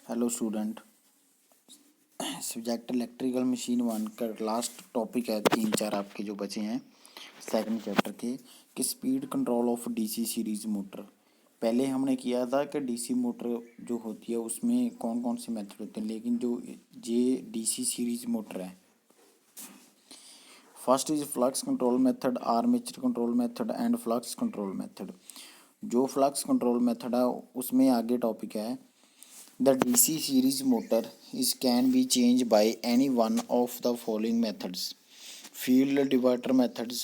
Hello student. Subject electrical machine one का last topic है, 3-4 आपके जो बचे हैं सेकंड चैप्टर के कि speed control of DC series motor. पहले हमने किया था कि डीसी मोटर जो होती है उसमें कौन कौन से मेथड होते हैं, लेकिन जो ये डीसी सीरीज मोटर है, first is flux control method, armature control method and flux control method. जो फ्लक्स कंट्रोल मेथड है उसमें आगे टॉपिक है The DC series motor is can be changed by any one of the following methods. Field diverter methods.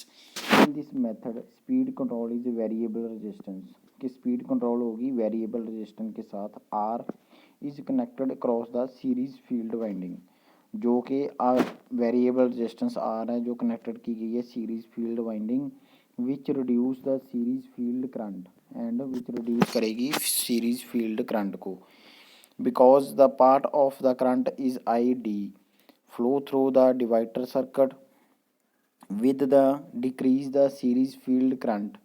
In this method, speed control is variable resistance. कि speed control होगी variable resistance के साथ R is connected across the series field winding. जो कि variable resistance R है जो connected की गई है series field winding which reduce the series field current and which reduce करेगी series field current को. Because the part of the current is ID flow through the divider circuit with the decrease the series field current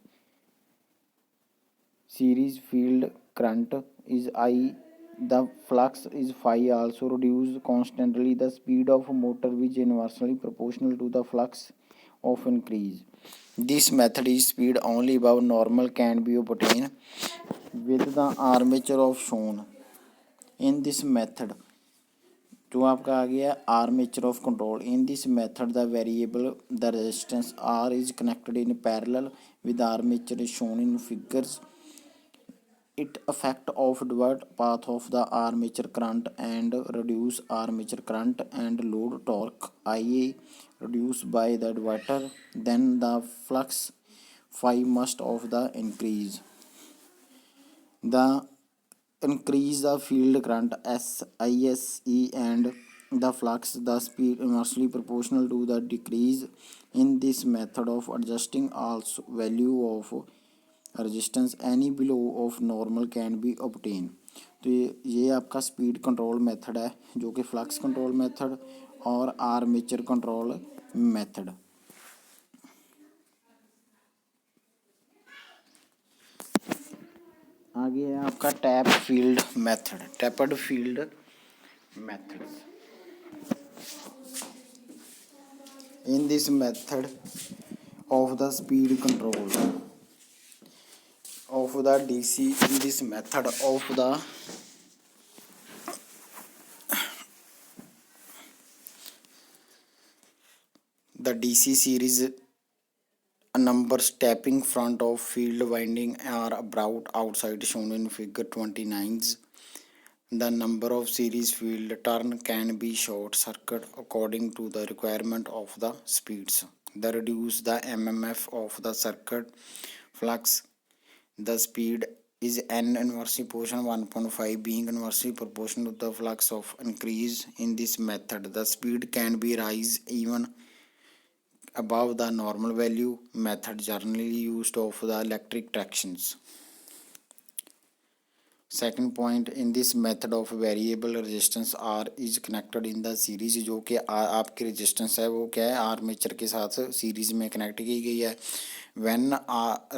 is I, the flux is phi also reduce constantly the speed of motor which inversely proportional to the flux of increase. This method is speed only above normal can be obtained with the armature of shown in this method. जो आपका आ गया armature of control. In this method the variable the resistance R is connected in parallel with armature is shown in figures. It effect of divert path of the armature current and reduce armature current and load torque Ia reduced by the diverter. Then the flux phi must of the increase. The increase the field current SISE and the flux the speed inversely proportional to the decrease. In this method of adjusting also value of resistance any below of normal can be obtained. तो ये आपका speed control method है जो कि flux control method और armature control method. आगे है आपका tap field method, tapped field method. In this method of the speed control of the DC, in this method of the DC series, numbers tapping front of field winding are brought outside shown in figure 29. The number of series field turn can be short circuit according to the requirement of the speeds. The reduce the MMF of the circuit flux. The speed is n inversely proportional 1.5 being inversely proportional to the flux of increase. In this method, the speed can be rise even above the normal value. Method generally used of the electric tractions. Second point, in this method of variable resistance R is connected in the series. जो कि आपकी resistance है वो क्या है, armature के साथ series में कनेक्ट की गई है. when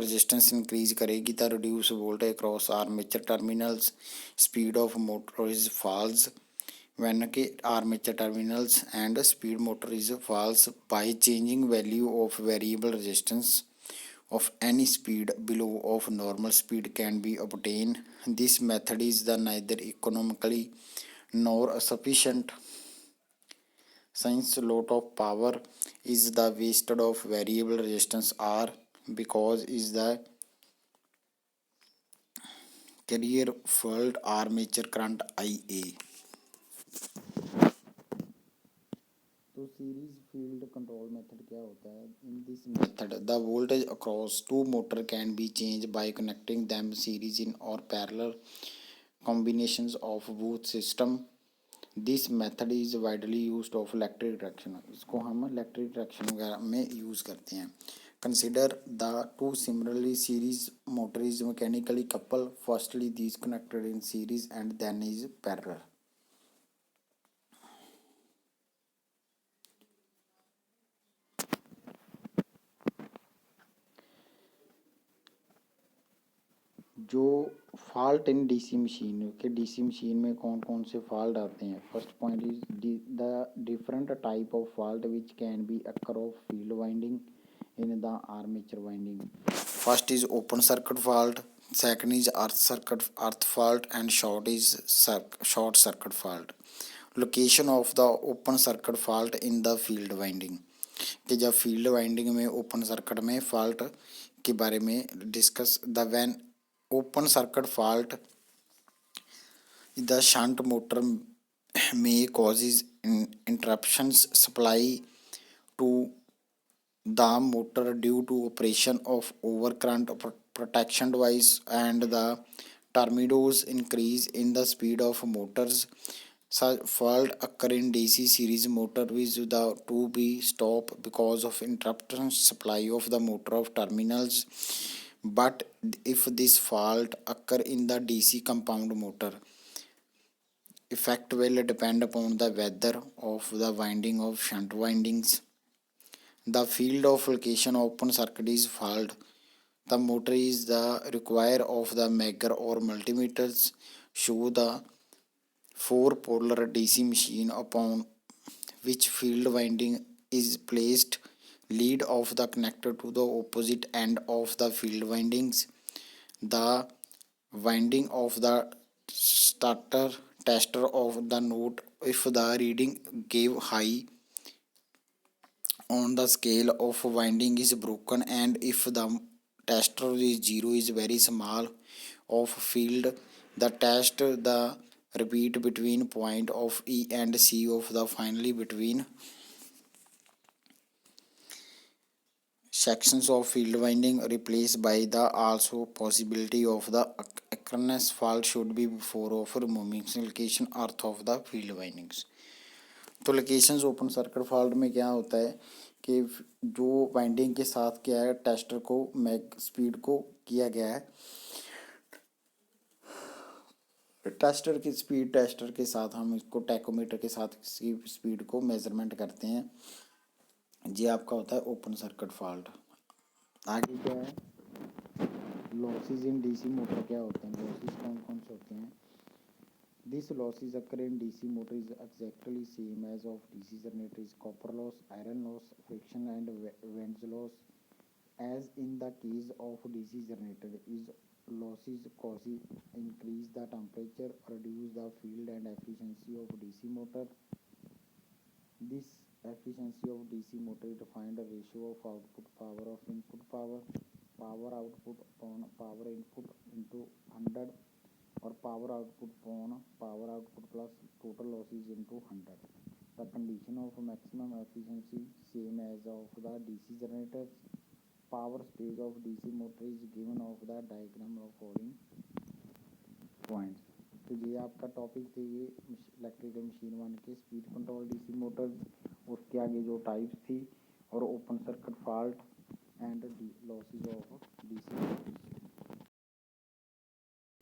resistance increase करेगी तो reduce voltage across armature terminals, speed of motor is falls when के armature terminals and speed motor is falls by changing value of variable resistance of any speed below of normal speed can be obtained. This method is the neither economically nor sufficient since lot of power is the wasted of variable resistance R because is the carrier field armature current Ia. तो series field control method क्या होता है? In this method the voltage across to motor can be change by connecting them series in और parallel combinations of both system. This method is widely used of electric traction. इसको हम electric traction वगैरह में use करते हैं. Consider the two similarly series motor is mechanically coupled. Firstly, these connected in series and then is parallel. जो fault in DC machine के DC machine में कौन कौन से फॉल्ट आते हैं. First point is the different type of fault which can be occur of field winding in the armature winding. First is open circuit fault, second is earth fault, and short circuit fault. Location of the open circuit fault in the field winding. कि जब field winding में open circuit में fault के बारे में discuss. The when open circuit fault the shunt motor में causes interruptions supply to the motor due to operation of overcurrent protection device, and the tornadoes increase in the speed of motors. Such fault occur in DC series motor with the to be stopped because of interrupted supply of the motor of terminals. But if this fault occur in the DC compound motor, effect will depend upon the weather of the winding of shunt windings. The field of location open circuit is fault. The motor is the require of the Megger or multimeters show the four polar DC machine upon which field winding is placed. Lead of the connector to the opposite end of the field windings. The winding of the starter tester of the note if the reading gave high on the scale of winding is broken, and if the tester is 0 is very small of field, the test the repeat between point of E and C of the finally between sections of field winding replaced by the also possibility of the occurrence fault should be before of removing location earth of the field windings. तो locations open circuit fault में क्या होता है कि जो winding के साथ क्या है टेस्टर को मैग स्पीड को किया गया है टेस्टर के साथ हम इसको टैकोमीटर के साथ इसकी स्पीड को मेजरमेंट करते हैं. ये आपका होता है ओपन सर्किट फॉल्ट. आगे क्या है लॉसेस इन डीसी मोटर क्या होते हैं. लॉसेस कौन कौन से होते हैं. This losses occur in DC motor is exactly same as of DC generator is copper loss, iron loss, friction and winds loss. As in the case of DC generator, is losses causes increase the temperature, reduce the field and efficiency of DC motor. This efficiency of DC motor is defined a ratio of output power of input power, power output upon power input into 100, or power output upon power output plus total losses into 100. The condition of maximum efficiency same as of the DC generators. Power stage of DC motor is given of the diagram of following points. तो ये आपका topic थे ये electrical machine 1 के speed control DC Motors. उसके आगे जो types थी और open circuit fault and losses of DC Motors.